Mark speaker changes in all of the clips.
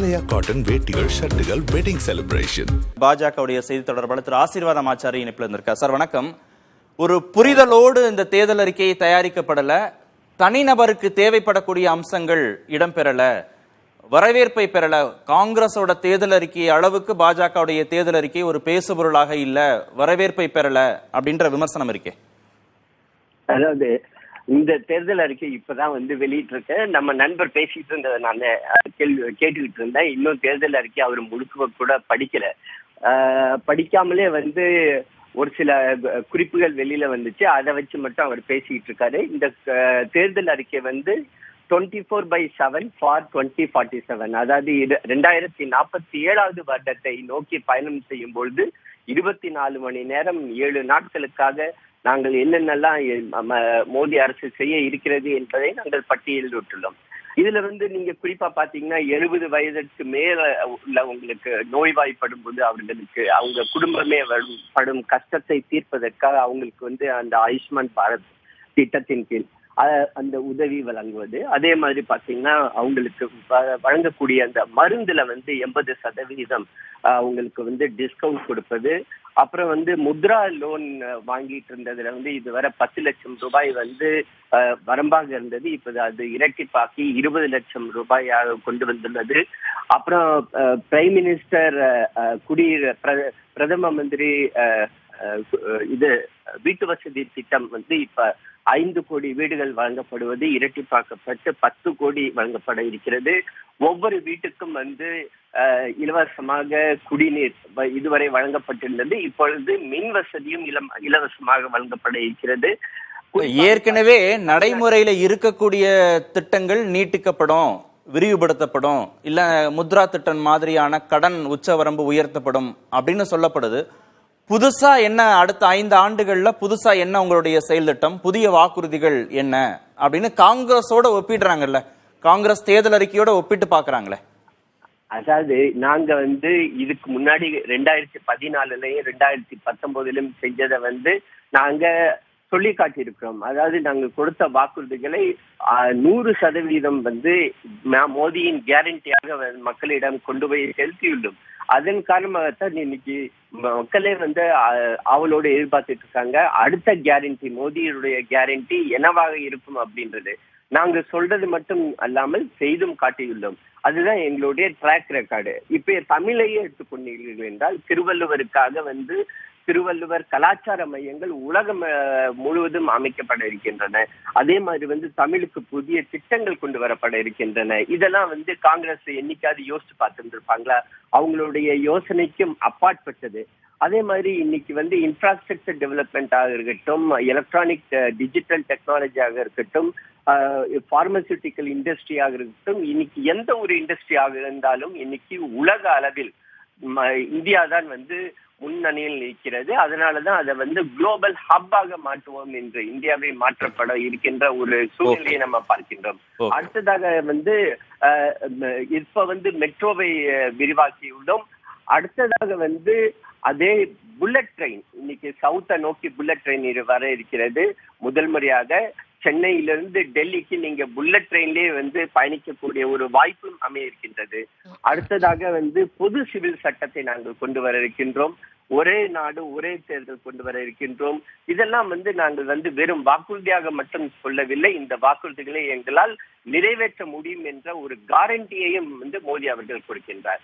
Speaker 1: ஆலயா cotton வேட்டிகள், ஷர்ட்டுகள், wedding celebration.
Speaker 2: பாஜகவுடைய செய்தி தொடர்பாளர் திரு ஆசீர்வாதம் ஆச்சாரி இணைப்பில் இருந்திருக்கார். சார் வணக்கம். ஒரு புரிதலோடு இந்த தேர்தல் அறிக்கையை தயாரிக்கப்படல, தனிநபருக்கு தேவைப்படக்கூடிய அம்சங்கள் இடம்பெறல, வரவேற்பை பெறல. காங்கிரஸோட தேர்தல் அறிக்கை அளவுக்கு பாஜகவுடைய தேர்தல் அறிக்கை ஒரு பேசுபொருளாக இல்ல, வரவேற்பை பெறல அப்படின்ற விமர்சனம் இருக்கே.
Speaker 3: அதாவது இந்த தேர்தல் அறிக்கை இப்பதான் வெளியிட்டு இருக்க. நம்ம நண்பர் பேசிட்டு இருந்ததை நான் கேட்டுக்கிட்டு இருந்தேன். இன்னும் தேர்தல் அறிக்கை அவர் முழுக்க கூட படிக்கல. படிக்காமலே ஒரு சில குறிப்புகள் வெளியில வந்துச்சு. அதை வச்சு மட்டும் அவர் பேசிக்கிட்டு இருக்காரு. இந்த தேர்தல் அறிக்கை 24/7 ஃபார் 2047, அதாவது 2047 வருடத்தை நோக்கி பயணம் செய்யும் பொழுது 24 மணி நேரம் 7 நாட்களுக்காக நாங்கள் என்னென்னலாம் மோடி அரசு செய்ய இருக்கிறது என்பதை நாங்கள் பட்டியலிட்டுள்ளோம். இதுல நீங்க குறிப்பா பாத்தீங்கன்னா 70 வயதுக்கு மேல உள்ளவங்களுக்கு நோய்வாய்ப்படும் போது அவர்களுக்கு அவங்க குடும்பமே படும் கஷ்டத்தை தீர்ப்பதற்காக அவங்களுக்கு அந்த ஆயுஷ்மான் பாரத் திட்டத்தின் கீழ் அந்த உதவி வழங்குவது. அதே மாதிரி பாத்தீங்கன்னா அவங்களுக்கு வழங்கக்கூடிய அந்த மருந்துல 80% அவங்களுக்கு டிஸ்கவுண்ட் கொடுப்பது. அப்புறம் முத்ரா லோன் வாங்கிட்டு இருந்ததுல இதுவரை 10 லட்சம் ரூபாய் வரம்பாக இருந்தது. இப்ப அது இரட்டிப்பாக்கி 20 லட்சம் ரூபாயாக கொண்டு வந்துள்ளது. அப்புறம் பிரைம் மினிஸ்டர் பிரதம மந்திரி வீட்டு வசதி திட்டம் இப்ப 5 கோடி வீடுகள் வழங்கப்படுவது இரட்டிப்பாக்கப்பட்டு 10 கோடி வழங்கப்பட இருக்கிறது. ஒவ்வொரு வீட்டுக்கும் இலவசமாக குடிநீர் இதுவரை வழங்கப்பட்டிருந்தது. இப்பொழுது மின் வசதியும் இலவசமாக வழங்கப்பட இருக்கிறது.
Speaker 2: ஏற்கனவே நடைமுறையில இருக்கக்கூடிய திட்டங்கள் நீட்டிக்கப்படும், விரிவுபடுத்தப்படும், இல்ல முத்ரா திட்டம் மாதிரியான கடன் உச்சவரம்பு உயர்த்தப்படும் அப்படின்னு சொல்லப்படுது. புதுசா என்ன அடுத்த 5 ஆண்டுகள்ல புதுசா என்ன உங்களுடைய செயல் திட்டம், புதிய வாக்குறுதிகள் என்ன அப்படின்னு காங்கிரஸோட ஒப்பிடுறாங்கல்ல, காங்கிரஸ் தேர்தல் அறிக்கையோட ஒப்பிட்டு பாக்குறாங்களே.
Speaker 3: அதாவது நாங்க இதுக்கு முன்னாடி 2014லயும் 2019லயும் செஞ்சதை நாங்க சொல்லி காட்டியிருக்கிறோம். அதாவது நாங்க கொடுத்த வாக்குறுதிகளை 100% மோடியின் கேரண்டியாக மக்களிடம் கொண்டு போய் செலுத்தியுள்ளோம். அதன் காரணமாகத்தான் இன்னைக்கு மக்களே அவளோட எதிர்பார்த்துட்டு இருக்காங்க. அடுத்த கேரண்டி, மோடியுடைய கேரண்டி என்னவாக இருக்கும் அப்படின்றது நாங்க சொல்றது மட்டும் அல்லாமல் செய்தும் காட்டியுள்ளோம். அதுதான் எங்களுடைய ட்ராக் ரெக்கார்டு. இப்ப தமிழையே எடுத்துக்கொண்டீர்கள் என்றால் திருவள்ளுவருக்காக திருவள்ளுவர் கலாச்சார மையங்கள் உலகம் முழுவதும் அமைக்கப்பட இருக்கின்றன. அதே மாதிரி தமிழுக்கு புதிய திட்டங்கள் கொண்டு வரப்பட இருக்கின்றன. இதெல்லாம் காங்கிரஸ் என்னைக்காவது யோசிச்சு பார்த்துருப்பாங்களா? அவங்களுடைய யோசனைக்கும் அப்பாற்பட்டது. அதே மாதிரி இன்னைக்கு இன்ஃப்ராஸ்ட்ரக்சர் டெவலப்மெண்டாக இருக்கட்டும், எலக்ட்ரானிக் டிஜிட்டல் டெக்னாலஜியாக இருக்கட்டும், பார்மசூட்டிக்கல் இண்டஸ்ட்ரியாக இருக்கட்டும், இன்னைக்கு எந்த ஒரு இண்டஸ்ட்ரியாக இருந்தாலும் இன்னைக்கு உலக அளவில் இந்தியா தான் முன்னணியில் இருக்கிறது. அதனாலதான் அதை குளோபல் ஹப்பாக மாற்றுவோம் என்று இந்தியாவை மாற்றப்பட இருக்கின்ற ஒரு சூழ்நிலையை நம்ம பார்க்கின்றோம். அடுத்ததாக இப்ப மெட்ரோவை விரிவாக்கியுள்ளோம். அடுத்ததாக அதே புல்லட் ட்ரெயின், இன்னைக்கு சவுத்தை நோக்கி புல்லட் ட்ரெயின் வர இருக்கிறது. முதல் முறையாக சென்னையிலிருந்து டெல்லிக்கு நீங்க புல்லட் ட்ரெயின்லேயே பயணிக்கக்கூடிய ஒரு வாய்ப்பும் அமைய இருக்கின்றது. அடுத்ததாக பொது சிவில் சட்டத்தை நாங்கள் கொண்டு வர இருக்கின்றோம். ஒரே நாடு ஒரே தேர்தல் கொண்டு வர இருக்கின்றோம். இதெல்லாம் நாங்கள் வெறும் வாக்குறுதியாக மட்டும் சொல்லவில்லை. இந்த வாக்குறுதிகளை எங்களால் நிறைவேற்ற முடியும் என்ற ஒரு கேரண்டியையும் மோடி அவர்கள் கொடுக்கின்றார்.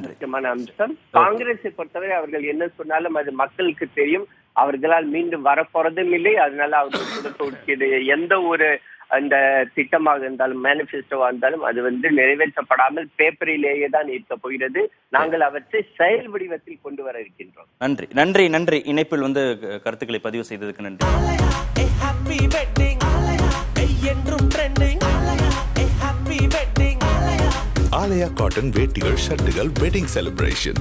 Speaker 3: முக்கியமான அம்சம். காங்கிரஸை பொறுத்தவரை அவர்கள் என்ன சொன்னாலும் அது மக்களுக்கு தெரியும். அவர்களால் மீண்டும் வரப்போறதும் இல்லை. அதனால அவர்கள் எந்த ஒரு அந்த திட்டமாக இருந்தாலும் மேனிபெஸ்டோவா இருந்தாலும் அது நிறைவேற்றப்படாமல் பேப்பரிலேயே தான் இருக்க போகிறது. நாங்கள் அவற்றை செயல் வடிவத்தில் கொண்டு வர இருக்கின்றோம்.
Speaker 2: நன்றி நன்றி நன்றி. இணைப்பில் கருத்துக்களை பதிவு செய்ததுக்கு நன்றி.
Speaker 1: ஆலயா காட்டன் வேட்டிகள், ஷர்ட்டுகள், வெட்டிங் செலிப்ரேஷன்.